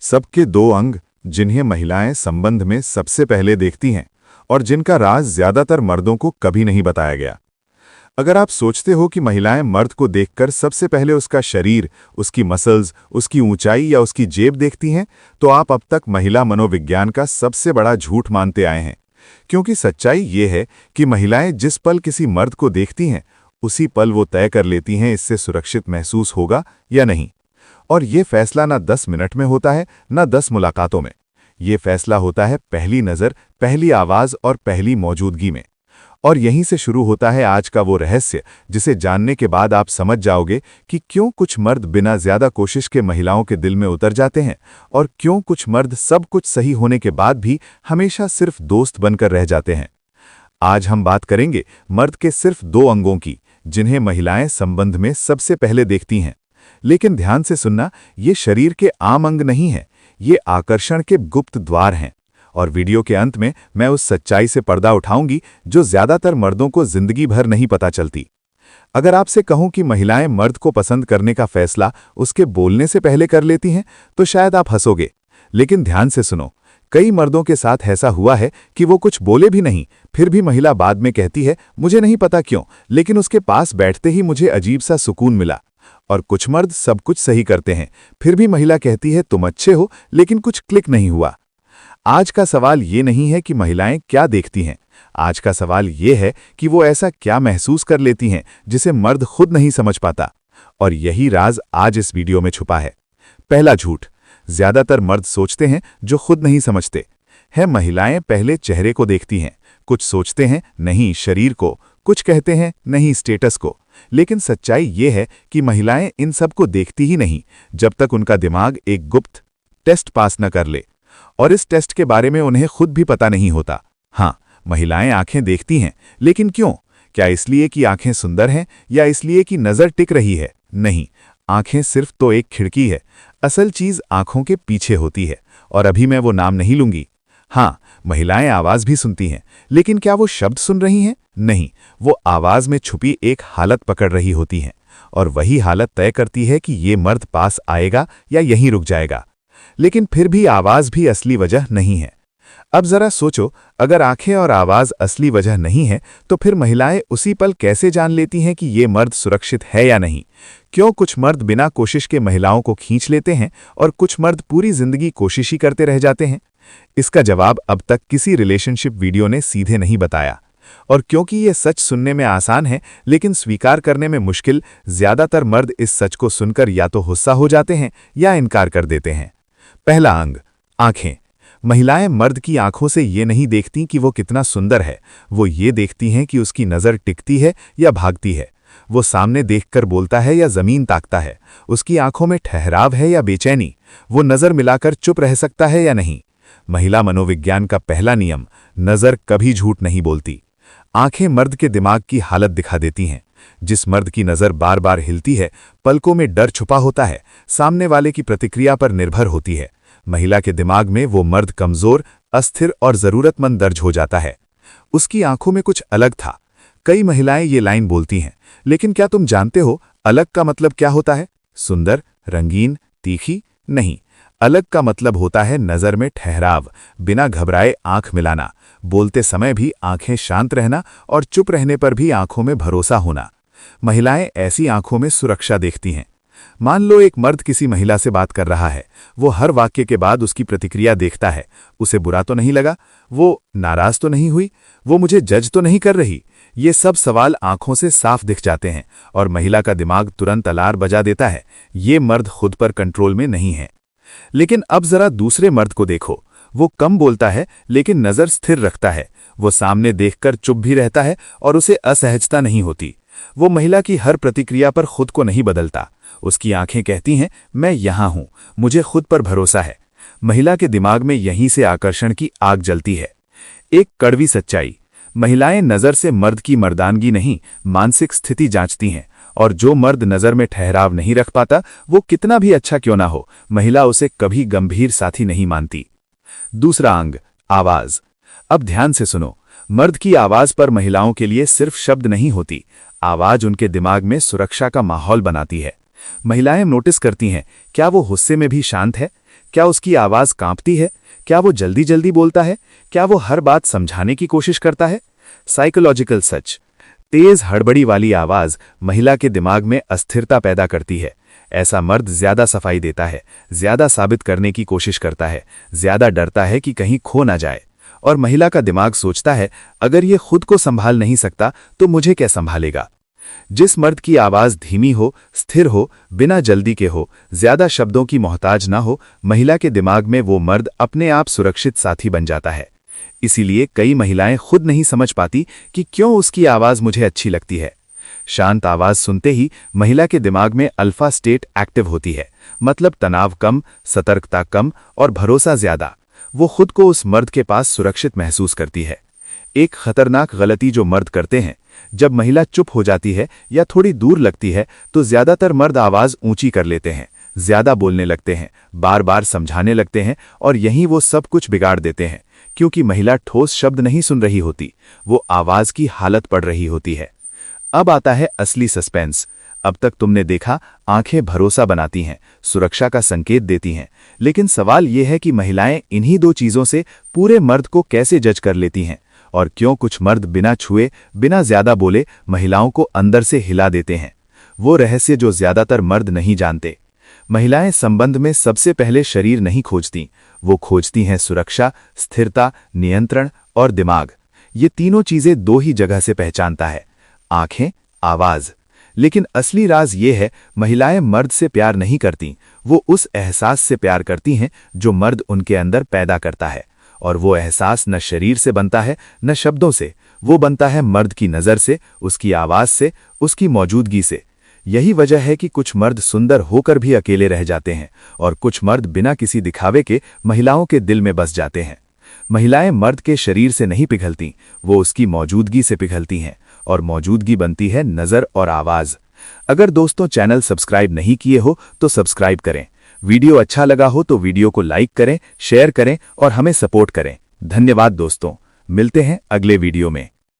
सबके दो अंग जिन्हें महिलाएं संबंध में सबसे पहले देखती हैं और जिनका राज ज्यादातर मर्दों को कभी नहीं बताया गया। अगर आप सोचते हो कि महिलाएं मर्द को देखकर सबसे पहले उसका शरीर, उसकी मसल्स, उसकी ऊंचाई या उसकी जेब देखती हैं, तो आप अब तक महिला मनोविज्ञान का सबसे बड़ा झूठ मानते आए हैं। क्योंकि सच्चाई ये है कि महिलाएं जिस पल किसी मर्द को देखती हैं, उसी पल वो तय कर लेती हैं इससे सुरक्षित महसूस होगा या नहीं। और ये फैसला ना 10 मिनट में होता है, ना 10 मुलाकातों में। ये फैसला होता है पहली नज़र, पहली आवाज़ और पहली मौजूदगी में। और यहीं से शुरू होता है आज का वो रहस्य, जिसे जानने के बाद आप समझ जाओगे कि क्यों कुछ मर्द बिना ज्यादा कोशिश के महिलाओं के दिल में उतर जाते हैं और क्यों कुछ मर्द सब कुछ सही होने के बाद भी हमेशा सिर्फ दोस्त बनकर रह जाते हैं। आज हम बात करेंगे मर्द के सिर्फ 2 अंगों की, जिन्हें महिलाएं संबंध में सबसे पहले देखती हैं। लेकिन ध्यान से सुनना, ये शरीर के आम अंग नहीं हैं, ये आकर्षण के गुप्त द्वार हैं। और वीडियो के अंत में मैं उस सच्चाई से पर्दा उठाऊंगी जो ज्यादातर मर्दों को जिंदगी भर नहीं पता चलती। अगर आपसे कहूं कि महिलाएं मर्द को पसंद करने का फैसला उसके बोलने से पहले कर लेती हैं, तो शायद आप हंसोगे। लेकिन ध्यान से सुनो, कई मर्दों के साथ ऐसा हुआ है कि वो कुछ बोले भी नहीं, फिर भी महिला बाद में कहती है, मुझे नहीं पता क्यों, लेकिन उसके पास बैठते ही मुझे अजीब सा सुकून मिला। और कुछ मर्द सब कुछ सही करते हैं, फिर भी महिला कहती है, तुम अच्छे हो, लेकिन कुछ क्लिक नहीं हुआ। आज का सवाल ये नहीं है कि महिलाएं क्या देखती हैं, आज का सवाल ये है कि वो ऐसा क्या महसूस कर लेती हैं जिसे मर्द खुद नहीं समझ पाता। और यही राज आज इस वीडियो में छुपा है। पहला झूठ ज्यादातर मर्द सोचते हैं जो खुद नहीं समझते है। महिलाएं पहले चेहरे को देखती हैं, कुछ सोचते हैं नहीं शरीर को, कुछ कहते हैं नहीं स्टेटस को। लेकिन सच्चाई ये है कि महिलाएं इन सब को देखती ही नहीं जब तक उनका दिमाग एक गुप्त टेस्ट पास न कर ले। और इस टेस्ट के बारे में उन्हें खुद भी पता नहीं होता। हाँ, महिलाएं आंखें देखती हैं, लेकिन क्यों? क्या इसलिए कि आंखें सुंदर हैं या इसलिए कि नजर टिक रही है? नहीं, आंखें सिर्फ तो एक खिड़की है। असल चीज आंखों के पीछे होती है, और अभी मैं वो नाम नहीं लूंगी। हाँ, महिलाएं आवाज भी सुनती हैं, लेकिन क्या वो शब्द सुन रही हैं? नहीं, वो आवाज में छुपी एक हालत पकड़ रही होती हैं, और वही हालत तय करती है कि ये मर्द पास आएगा या यहीं रुक जाएगा। लेकिन फिर भी आवाज भी असली वजह नहीं है। अब जरा सोचो, अगर आंखें और आवाज असली वजह नहीं है, तो फिर महिलाएं उसी पल कैसे जान लेती हैं कि ये मर्द सुरक्षित है या नहीं? क्यों कुछ मर्द बिना कोशिश के महिलाओं को खींच लेते हैं और कुछ मर्द पूरी जिंदगी कोशिश ही करते रह जाते हैं? इसका जवाब अब तक किसी रिलेशनशिप वीडियो ने सीधे नहीं बताया। और क्योंकि ये सच सुनने में आसान है लेकिन स्वीकार करने में मुश्किल, ज्यादातर मर्द इस सच को सुनकर या तो गुस्सा हो जाते हैं या इनकार कर देते हैं। पहला अंग, आंखें। महिलाएं मर्द की आंखों से ये नहीं देखती कि वो कितना सुंदर है, वो ये देखती हैं कि उसकी नज़र टिकती है या भागती है, वो सामने देखकर बोलता है या जमीन ताकता है, उसकी आंखों में ठहराव है या बेचैनी, वो नज़र मिलाकर चुप रह सकता है या नहीं। महिला मनोविज्ञान का पहला नियम, नज़र कभी झूठ नहीं बोलती। आंखें मर्द के दिमाग की हालत दिखा देती हैं। जिस मर्द की नज़र बार बार हिलती है, पलकों में डर छुपा होता है, सामने वाले की प्रतिक्रिया पर निर्भर होती है, महिला के दिमाग में वो मर्द कमजोर, अस्थिर और जरूरतमंद दर्ज हो जाता है। उसकी आंखों में कुछ अलग था। कई महिलाएं ये लाइन बोलती हैं, लेकिन क्या तुम जानते हो अलग का मतलब क्या होता है? सुंदर, रंगीन, तीखी? नहीं, अलग का मतलब होता है नज़र में ठहराव, बिना घबराए आंख मिलाना, बोलते समय भी आंखें शांत रहना और चुप रहने पर भी आंखों में भरोसा होना। महिलाएं ऐसी आंखों में सुरक्षा देखती हैं। मान लो एक मर्द किसी महिला से बात कर रहा है, वो हर वाक्य के बाद उसकी प्रतिक्रिया देखता है। उसे बुरा तो नहीं लगा? वो नाराज तो नहीं हुई? वो मुझे जज तो नहीं कर रही? ये सब सवाल आंखों से साफ दिख जाते हैं और महिला का दिमाग तुरंत अलार्म बजा देता है, ये मर्द खुद पर कंट्रोल में नहीं है। लेकिन अब जरा दूसरे मर्द को देखो, वो कम बोलता है लेकिन नजर स्थिर रखता है, वो सामने देखकर चुप भी रहता है और उसे असहजता नहीं होती। वो महिला की हर प्रतिक्रिया पर खुद को नहीं बदलता, उसकी आंखें कहती हैं, मैं यहां हूं, मुझे खुद पर भरोसा है। महिला के दिमाग में यहीं से आकर्षण की आग जलती है। एक कड़वी सच्चाई, महिलाएं नजर से मर्द की मर्दानगी नहीं, मानसिक स्थिति जांचती हैं, और जो मर्द नजर में ठहराव नहीं रख पाता, वो कितना भी अच्छा क्यों ना हो, महिला उसे कभी गंभीर साथी नहीं मानती। दूसरा अंग, आवाज। अब ध्यान से सुनो, मर्द की आवाज पर महिलाओं के लिए सिर्फ शब्द नहीं होती, आवाज उनके दिमाग में सुरक्षा का माहौल बनाती है। महिलाएं नोटिस करती हैं, क्या वो गुस्से में भी शांत है? क्या उसकी आवाज कांपती है? क्या वो जल्दी जल्दी बोलता है? क्या वो हर बात समझाने की कोशिश करता है? साइकोलॉजिकल सच। तेज हड़बड़ी वाली आवाज महिला के दिमाग में अस्थिरता पैदा करती है। ऐसा मर्द ज्यादा सफाई देता है, ज्यादा साबित करने की कोशिश करता है, ज्यादा डरता है कि कहीं खो ना जाए। और महिला का दिमाग सोचता है, अगर ये खुद को संभाल नहीं सकता तो मुझे क्या संभालेगा। जिस मर्द की आवाज धीमी हो, स्थिर हो, बिना जल्दी के हो, ज्यादा शब्दों की मोहताज ना हो, महिला के दिमाग में वो मर्द अपने आप सुरक्षित साथी बन जाता है। इसीलिए कई महिलाएं खुद नहीं समझ पाती कि क्यों उसकी आवाज मुझे अच्छी लगती है। शांत आवाज सुनते ही महिला के दिमाग में अल्फा स्टेट एक्टिव होती है, मतलब तनाव कम, सतर्कता कम और भरोसा ज्यादा। वो खुद को उस मर्द के पास सुरक्षित महसूस करती है। एक खतरनाक गलती जो मर्द करते हैं, जब महिला चुप हो जाती है या थोड़ी दूर लगती है तो ज्यादातर मर्द आवाज ऊंची कर लेते हैं, ज्यादा बोलने लगते हैं, बार बार समझाने लगते हैं और यहीं वो सब कुछ बिगाड़ देते हैं, क्योंकि महिला ठोस शब्द नहीं सुन रही होती, वो आवाज की हालत पढ़ रही होती है। अब आता है असली सस्पेंस। अब तक तुमने देखा, आंखें भरोसा बनाती हैं, सुरक्षा का संकेत देती हैं, लेकिन सवाल यह है कि महिलाएं इन्हीं दो चीजों से पूरे मर्द को कैसे जज कर लेती हैं, और क्यों कुछ मर्द बिना छुए, बिना ज्यादा बोले महिलाओं को अंदर से हिला देते हैं। वो रहस्य जो ज्यादातर मर्द नहीं जानते। महिलाएं संबंध में सबसे पहले शरीर नहीं खोजती, वो खोजती हैं सुरक्षा, स्थिरता, नियंत्रण और दिमाग। ये तीनों चीजें दो ही जगह से पहचानता है, आंखें, आवाज। लेकिन असली राज ये है, महिलाएं मर्द से प्यार नहीं करती, वो उस एहसास से प्यार करती हैं जो मर्द उनके अंदर पैदा करता है। और वो एहसास न शरीर से बनता है, न शब्दों से, वो बनता है मर्द की नज़र से, उसकी आवाज से, उसकी मौजूदगी से। यही वजह है कि कुछ मर्द सुंदर होकर भी अकेले रह जाते हैं और कुछ मर्द बिना किसी दिखावे के महिलाओं के दिल में बस जाते हैं। महिलाएं मर्द के शरीर से नहीं पिघलती, वो उसकी मौजूदगी से पिघलती हैं, और मौजूदगी बनती है नज़र और आवाज। अगर दोस्तों चैनल सब्सक्राइब नहीं किए हो तो सब्सक्राइब करें। वीडियो अच्छा लगा हो तो वीडियो को लाइक करें, शेयर करें और हमें सपोर्ट करें। धन्यवाद दोस्तों, मिलते हैं अगले वीडियो में।